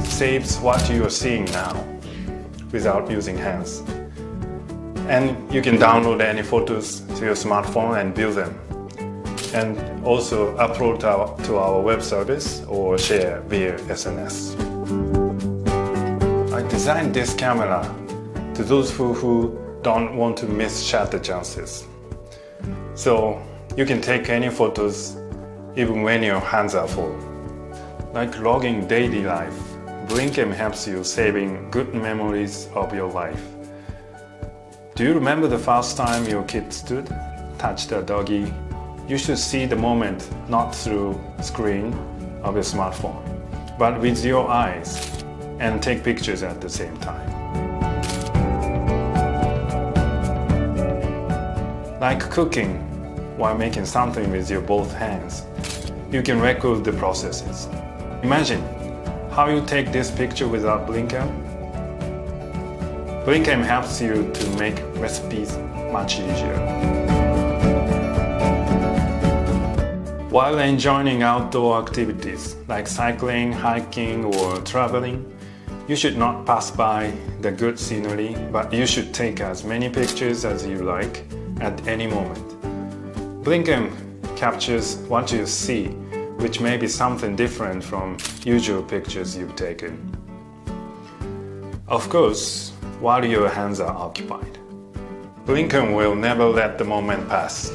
saves what you are seeing now without using hands. And you can download any photos to your smartphone and view them. And also upload to our web service or share via SNS. I designed this camera to those who don't want to miss shutter chances. So you can take any photos even when your hands are full. Like logging daily life, Blinkam helps you saving good memories of your life. Do you remember the first time your kid stood, touched a doggy? You should see the moment not through screen of your smartphone, but with your eyes, and take pictures at the same time. Like cooking, while making something with your both hands, you can record the processes. Imagine how you take this picture without Blinkam. Blinkam helps you to make recipes much easier. While enjoying outdoor activities like cycling, hiking, or traveling, you should not pass by the good scenery, but you should take as many pictures as you like at any moment. Blinkam captures what you see, which may be something different from usual pictures you've taken. Of course, while your hands are occupied. Blinkam will never let the moment pass.